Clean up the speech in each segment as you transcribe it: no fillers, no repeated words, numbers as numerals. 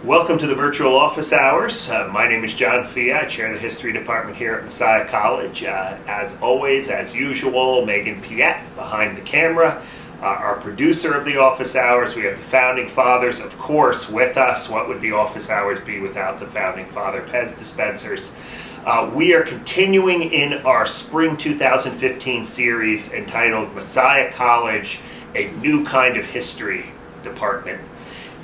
Welcome to the virtual office hours. My name is John Fia. I chair the history department here at Messiah College. As always, as usual, Megan Piet behind the camera, our producer of the office hours. We have the founding fathers, of course, with us. What would the office hours be without the founding father Pez dispensers? We are continuing in our spring 2015 series entitled Messiah College, a New Kind of History Department.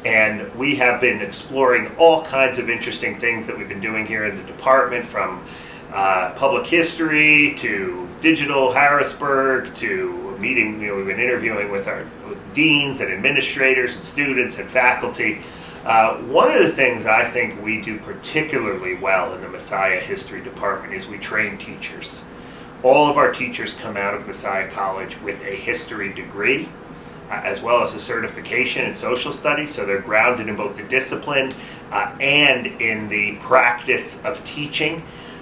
And we have been exploring all kinds of interesting things that we've been doing here in the department, from public history to digital Harrisburg to meeting. We've been interviewing with our deans and administrators and students and faculty. One of the things I think we do particularly well in the Messiah History Department is we train teachers. All of our teachers come out of Messiah College with a history degree, as well as a certification in social studies, so they're grounded in both the discipline and in the practice of teaching.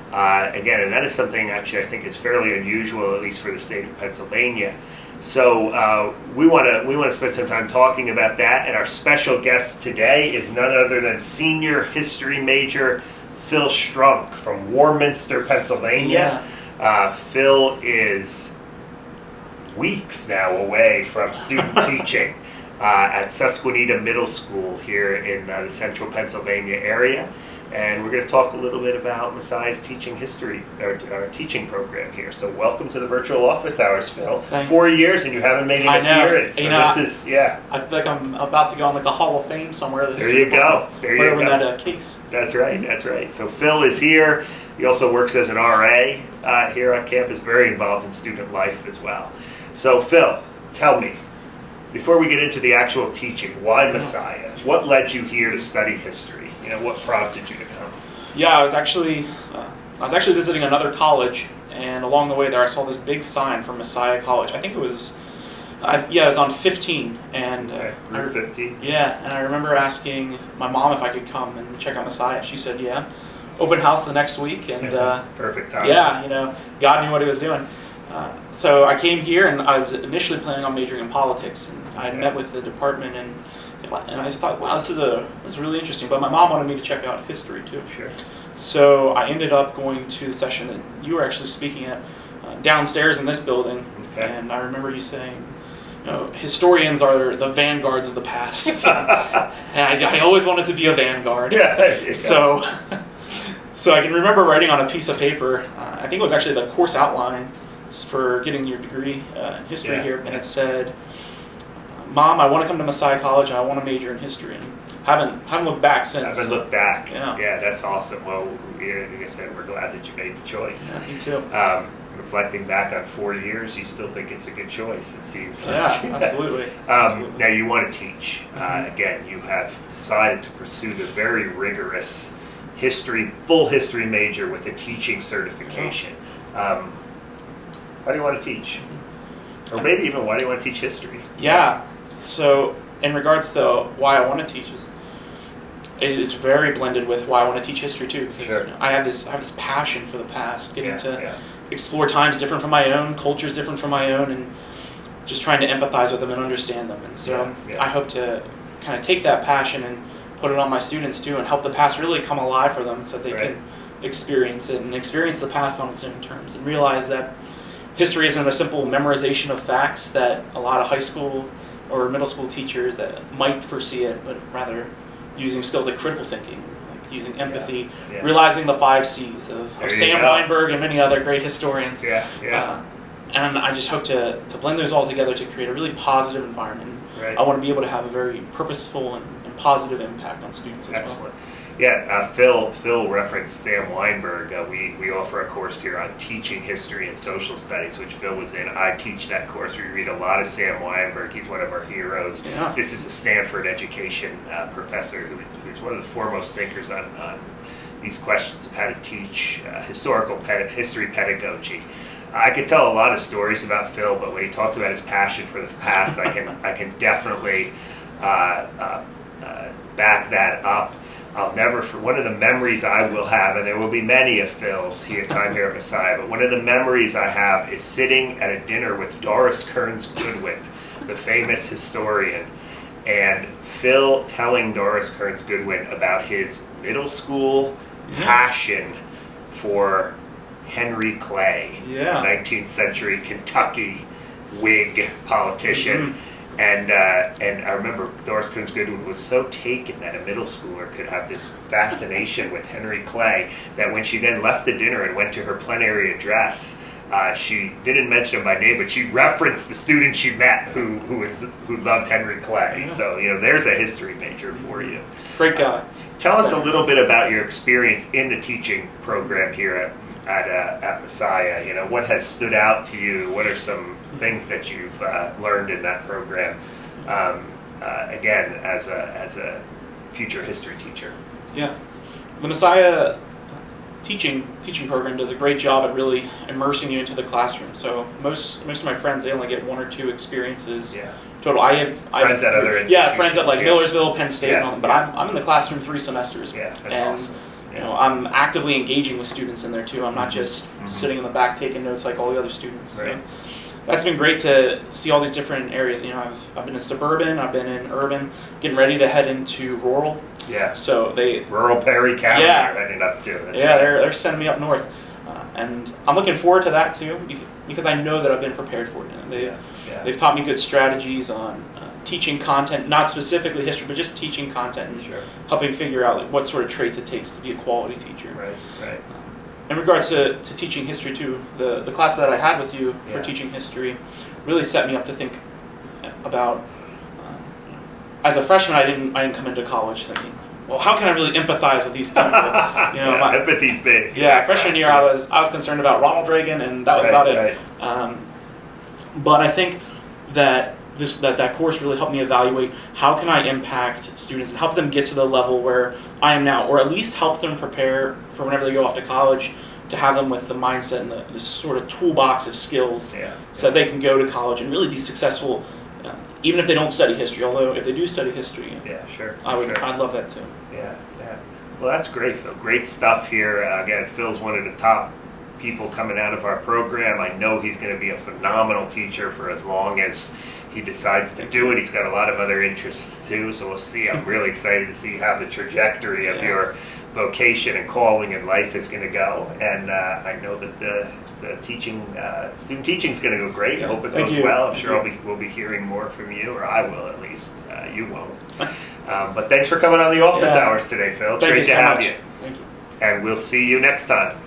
Again, and that is something actually I think is fairly unusual, at least for the state of Pennsylvania. So we want to spend some time talking about that, and our special guest today is none other than senior history major Phil Strunk from Warminster, Pennsylvania. Yeah. Phil is weeks now away from student teaching at Susquehanna Middle School here in the central Pennsylvania area. And we're going to talk a little bit about Messiah's teaching history, our teaching program here. So welcome to the virtual office hours, Phil. Thanks. 4 years and you haven't made an appearance. So this is, yeah. I feel like I'm about to go on the Hall of Fame somewhere. There you go. There you go. That case. That's right. That's right. So Phil is here. He also works as an RA here on campus, very involved in student life as well. So Phil, tell me, before we get into the actual teaching, why Messiah? What led you here to study history? What prompted you to come? Yeah, I was actually visiting another college, and along the way there I saw this big sign from Messiah College. I think it was, it was on 15, and Route 15. Yeah, and I remember asking my mom if I could come and check out Messiah. She said, yeah. Open house the next week, and perfect time. Yeah, God knew what He was doing. So I came here, and I was initially planning on majoring in politics, and I had met with the department, and I just thought, wow, this is really interesting. But my mom wanted me to check out history too. Sure. So I ended up going to the session that you were actually speaking at downstairs in this building, and I remember you saying, historians are the vanguards of the past, and I always wanted to be a vanguard. Yeah. So I can remember writing on a piece of paper. I think it was actually the course outline for getting your degree in history here, and it said, "Mom, I want to come to Messiah College and I want to major in history." And haven't looked back since. Haven't looked back. Yeah, that's awesome. Well, like I said, we're glad that you made the choice. Yeah, me too. Reflecting back on 4 years, you still think it's a good choice, it seems like. Yeah, absolutely. Now you want to teach. Again, you have decided to pursue the very rigorous full history major with a teaching certification. Why do you want to teach? Or maybe even why do you want to teach history? Yeah. So in regards to why I want to teach, it's very blended with why I want to teach history too. Because I have this passion for the past, getting to explore times different from my own, cultures different from my own, and just trying to empathize with them and understand them. And so I hope to kind of take that passion and put it on my students too, and help the past really come alive for them, so they can experience it and experience the past on its own terms, and realize that history isn't a simple memorization of facts that a lot of high school or middle school teachers might foresee it, but rather using skills like critical thinking, like using empathy, realizing the 5 C's of Sam Weinberg and many other great historians. And I just hope to blend those all together to create a really positive environment. I want to be able to have a very purposeful and positive impact on students as well. Yeah, Phil referenced Sam Weinberg. We offer a course here on teaching history and social studies, which Phil was in. I teach that course. We read a lot of Sam Weinberg. He's one of our heroes. Yeah. This is a Stanford education professor who's one of the foremost thinkers on these questions of how to teach historical history pedagogy. I could tell a lot of stories about Phil, but when he talked about his passion for the past, I can definitely back that up. I'll never, one of the memories I will have, and there will be many of Phil's time here at Messiah, but one of the memories I have is sitting at a dinner with Doris Kearns Goodwin, the famous historian, and Phil telling Doris Kearns Goodwin about his middle school passion for Henry Clay, 19th century Kentucky Whig politician. And I remember Doris Kearns Goodwin was so taken that a middle schooler could have this fascination with Henry Clay that when she then left the dinner and went to her plenary address, she didn't mention him by name, but she referenced the student she met who loved Henry Clay. So there's a history major for you. Great guy. Tell us a little bit about your experience in the teaching program here at Messiah. What has stood out to you? What are some things that you've learned in that program? Again, as a future history teacher. Yeah, the Messiah teaching program does a great job at really immersing you into the classroom. So most of my friends, they only get 1 or 2 experiences total. I have friends at other institutions. Yeah, friends at like Millersville, Penn State, and all, but I'm in the classroom 3 semesters. Yeah, that's awesome. I'm actively engaging with students in there too. I'm not just sitting in the back taking notes like all the other students. Right. So that's been great to see all these different areas. I've been in suburban, I've been in urban, getting ready to head into rural. Yeah. So rural Perry County you're heading up to. That's they're sending me up north, and I'm looking forward to that too because I know that I've been prepared for it. They've taught me good strategies on teaching content, not specifically history, but just teaching content and helping figure out what sort of traits it takes to be a quality teacher. Right. In regards to teaching history too, the class that I had with you for teaching history really set me up to think about. As a freshman, I didn't come into college thinking, well, how can I really empathize with these people? Empathy's big. Freshman year, I was concerned about Ronald Reagan, and that was about it. Right. But I think that that course really helped me evaluate how can I impact students and help them get to the level where I am now, or at least help them prepare for whenever they go off to college, to have them with the mindset and the sort of toolbox of skills so that they can go to college and really be successful, even if they don't study history. Although if they do study history, I'd love that too. Yeah. Well, that's great, Phil. Great stuff here. Again, Phil's one of the top people coming out of our program. I know he's going to be a phenomenal teacher for as long as he decides to do it. He's got a lot of other interests too, so we'll see. I'm really excited to see how the trajectory of your vocation and calling in life is going to go. And I know that the teaching, student teaching is going to go great. I hope it goes well. I'm sure we'll be hearing more from you, or I will at least. You won't. But thanks for coming on the office hours today, Phil. It's great to have you. Thank you. And we'll see you next time.